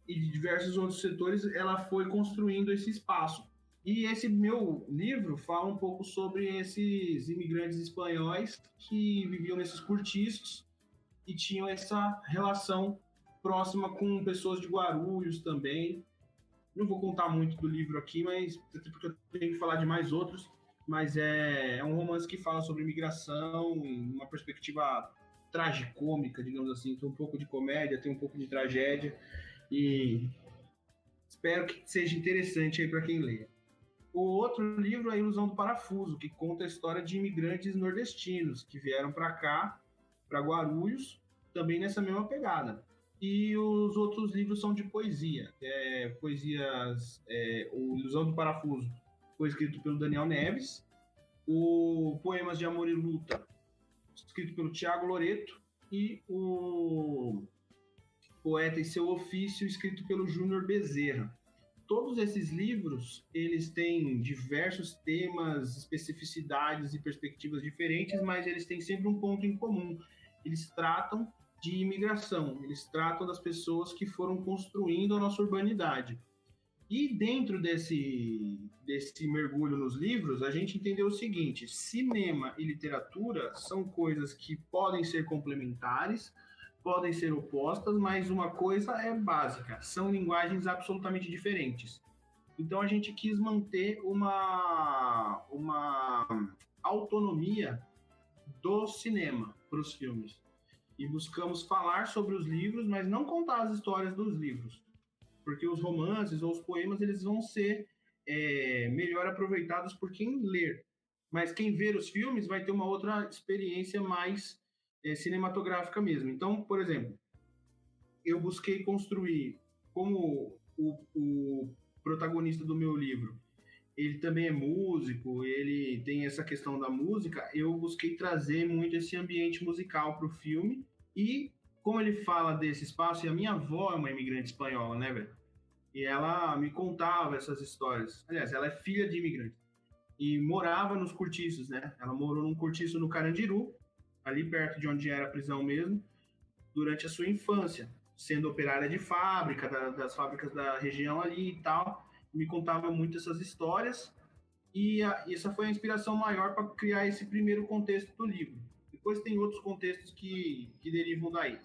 e de diversos outros setores, ela foi construindo esse espaço. E esse meu livro fala um pouco sobre esses imigrantes espanhóis que viviam nesses cortiços e tinham essa relação próxima com pessoas de Guarulhos também. Não vou contar muito do livro aqui, mas até porque eu tenho que falar de mais outros, mas é um romance que fala sobre imigração em uma perspectiva tragicômica, digamos assim. Tem um pouco de comédia, tem um pouco de tragédia, e espero que seja interessante aí para quem lê. O outro livro é A Ilusão do Parafuso, que conta a história de imigrantes nordestinos que vieram para cá, para Guarulhos, também nessa mesma pegada. E os outros livros são de poesia. O Ilusão do Parafuso foi escrito pelo Daniel Neves. O Poemas de Amor e Luta, escrito pelo Tiago Loreto. E o Poeta e Seu Ofício, escrito pelo Júnior Bezerra. Todos esses livros, eles têm diversos temas, especificidades e perspectivas diferentes, mas eles têm sempre um ponto em comum. Eles tratam de imigração, eles tratam das pessoas que foram construindo a nossa urbanidade. E dentro desse mergulho nos livros, a gente entendeu o seguinte: cinema e literatura são coisas que podem ser complementares, podem ser opostas, mas uma coisa é básica, são linguagens absolutamente diferentes. Então a gente quis manter uma autonomia do cinema para os filmes. E buscamos falar sobre os livros, mas não contar as histórias dos livros. Porque os romances ou os poemas, eles vão ser melhor aproveitados por quem ler. Mas quem ver os filmes vai ter uma outra experiência mais cinematográfica mesmo. Então, por exemplo, eu busquei construir, como o protagonista do meu livro, ele também é músico, ele tem essa questão da música, eu busquei trazer muito esse ambiente musical para o filme. E como ele fala desse espaço, e a minha avó é uma imigrante espanhola, né, velho? E ela me contava essas histórias. Aliás, ela é filha de imigrante. E morava nos cortiços, né? Ela morou num cortiço no Carandiru, ali perto de onde era a prisão mesmo, durante a sua infância, sendo operária de fábrica, das fábricas da região ali e tal. Me contava muito essas histórias, e essa foi a inspiração maior para criar esse primeiro contexto do livro. Depois tem outros contextos que derivam daí.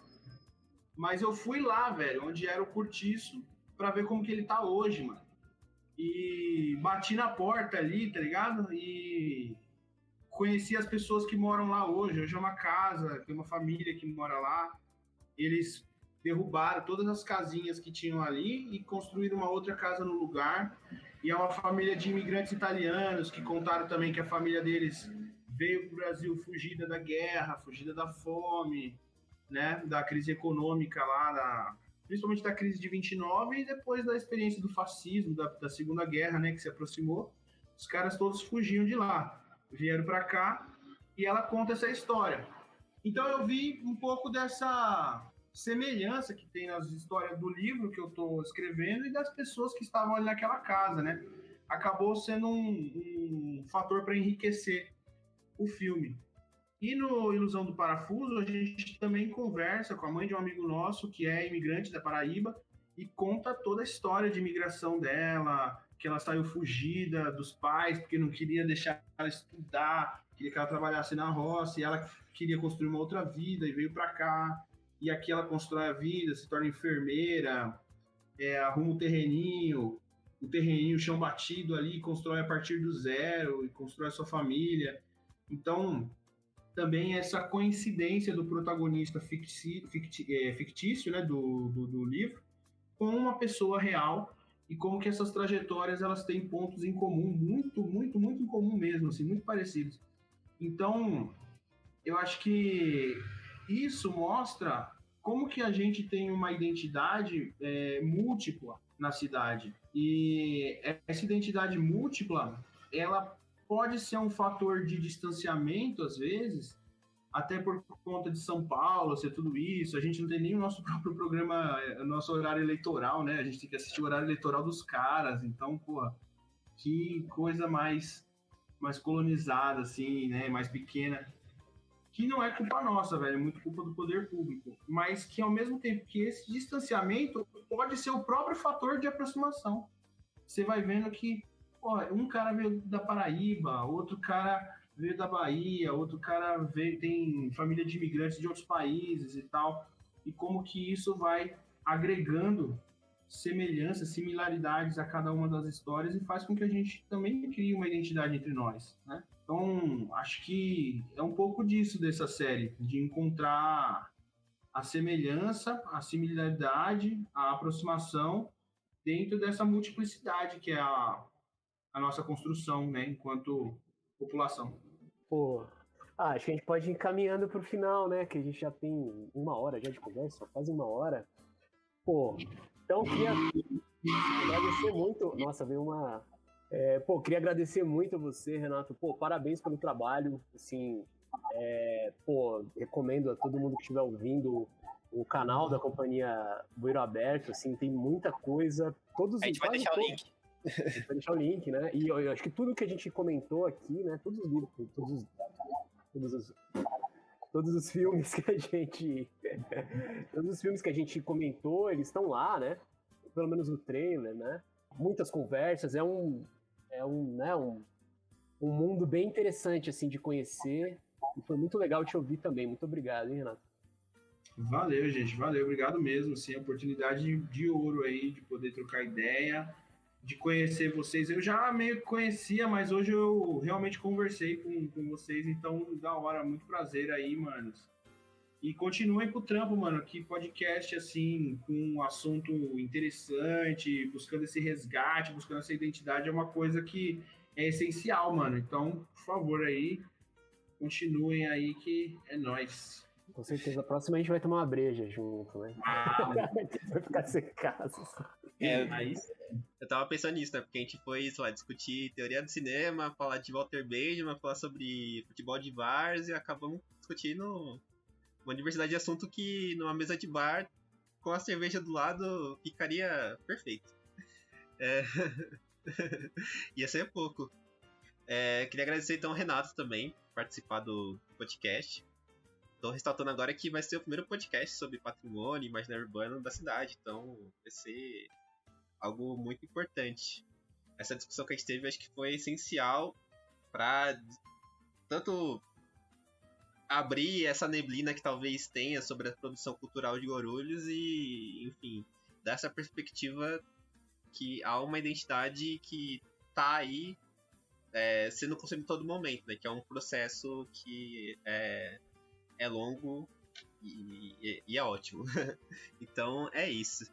Mas eu fui lá, velho, onde era o cortiço, para ver como que ele tá hoje, mano. E bati na porta ali, tá ligado? E conheci as pessoas que moram lá hoje. Hoje é uma casa, tem uma família que mora lá. Eles derrubaram todas as casinhas que tinham ali e construíram uma outra casa no lugar. E é uma família de imigrantes italianos que contaram também que a família deles veio para o Brasil fugida da guerra, fugida da fome, né, da crise econômica lá, principalmente da crise de 29 e depois da experiência do fascismo, da Segunda Guerra, né, que se aproximou. Os caras todos fugiam de lá, vieram para cá, e ela conta essa história. Então eu vi um pouco dessa semelhança que tem nas histórias do livro que eu estou escrevendo e das pessoas que estavam ali naquela casa, né? Acabou sendo um fator para enriquecer o filme. E no Ilusão do Parafuso, a gente também conversa com a mãe de um amigo nosso que é imigrante da Paraíba e conta toda a história de imigração dela, que ela saiu fugida dos pais porque não queria deixar ela estudar, queria que ela trabalhasse na roça, e ela queria construir uma outra vida e veio para cá. E aqui ela constrói a vida, se torna enfermeira, arruma o terreninho chão batido ali, constrói a partir do zero e constrói a sua família. Então, também essa coincidência do protagonista fictício, né, do livro, com uma pessoa real, e como que essas trajetórias elas têm pontos em comum, muito, muito, muito em comum mesmo, assim, muito parecidos. Então, eu acho que isso mostra como que a gente tem uma identidade múltipla na cidade. E essa identidade múltipla, ela pode ser um fator de distanciamento, às vezes, até por conta de São Paulo, ser tudo isso. A gente não tem nem o nosso próprio programa, o nosso horário eleitoral, né? A gente tem que assistir o horário eleitoral dos caras. Então, porra, que coisa mais colonizada, assim, né? Mais pequena. Que não é culpa nossa, velho, é muito culpa do poder público, mas que ao mesmo tempo que esse distanciamento pode ser o próprio fator de aproximação. Você vai vendo que um cara veio da Paraíba, outro cara veio da Bahia, outro cara veio, tem família de imigrantes de outros países e tal, e como que isso vai agregando semelhanças, similaridades a cada uma das histórias e faz com que a gente também crie uma identidade entre nós, né? Então, acho que é um pouco disso dessa série, de encontrar a semelhança, a similaridade, a aproximação dentro dessa multiplicidade que é a nossa construção, né, enquanto população. Pô, acho que a gente pode ir encaminhando pro final, né? Que a gente já tem 1 hora já de conversa, quase 1 hora. Pô, então queria agradecer muito. Nossa, veio uma. Queria agradecer muito a você, Renato. Pô, parabéns pelo trabalho. Assim, recomendo a todo mundo que estiver ouvindo o canal da Companhia Bueiro Aberto. Assim, tem muita coisa. A gente vai deixar o link. A gente vai deixar o link, né? E eu acho que tudo que a gente comentou aqui, né? Todos os livros, todos os filmes que a gente. Todos os filmes que a gente comentou, eles estão lá, né? Pelo menos no trailer, né? Muitas conversas, é um mundo bem interessante, assim, de conhecer. E foi muito legal te ouvir também. Muito obrigado, hein, Renato? Valeu, gente. Valeu. Obrigado mesmo. Sim, oportunidade de ouro aí, de poder trocar ideia, de conhecer vocês. Eu já meio que conhecia, mas hoje eu realmente conversei com vocês. Então, da hora. Muito prazer aí, manos. E continuem com o trampo, mano. Que podcast, assim, com um assunto interessante, buscando esse resgate, buscando essa identidade, é uma coisa que é essencial, mano. Então, por favor, aí, continuem aí que é nóis. Com certeza. A próxima a gente vai tomar uma breja junto, né? Vai ficar sem casa. Aí, Eu tava pensando nisso, né? Porque a gente foi, sei lá, discutir teoria do cinema, falar de Walter Benjamin, falar sobre futebol de várzea e acabamos discutindo uma diversidade de assunto que numa mesa de bar com a cerveja do lado ficaria perfeito. Ia ser pouco. Queria agradecer então ao Renato também por participar do podcast. Tô ressaltando agora que vai ser o primeiro podcast sobre patrimônio e imaginário urbano da cidade, então vai ser algo muito importante. Essa discussão que a gente teve acho que foi essencial para tanto abrir essa neblina que talvez tenha sobre a produção cultural de Guarulhos e, enfim, dar essa perspectiva que há uma identidade que tá aí sendo construída em todo momento, né? Que é um processo que é longo e é ótimo. Então é isso.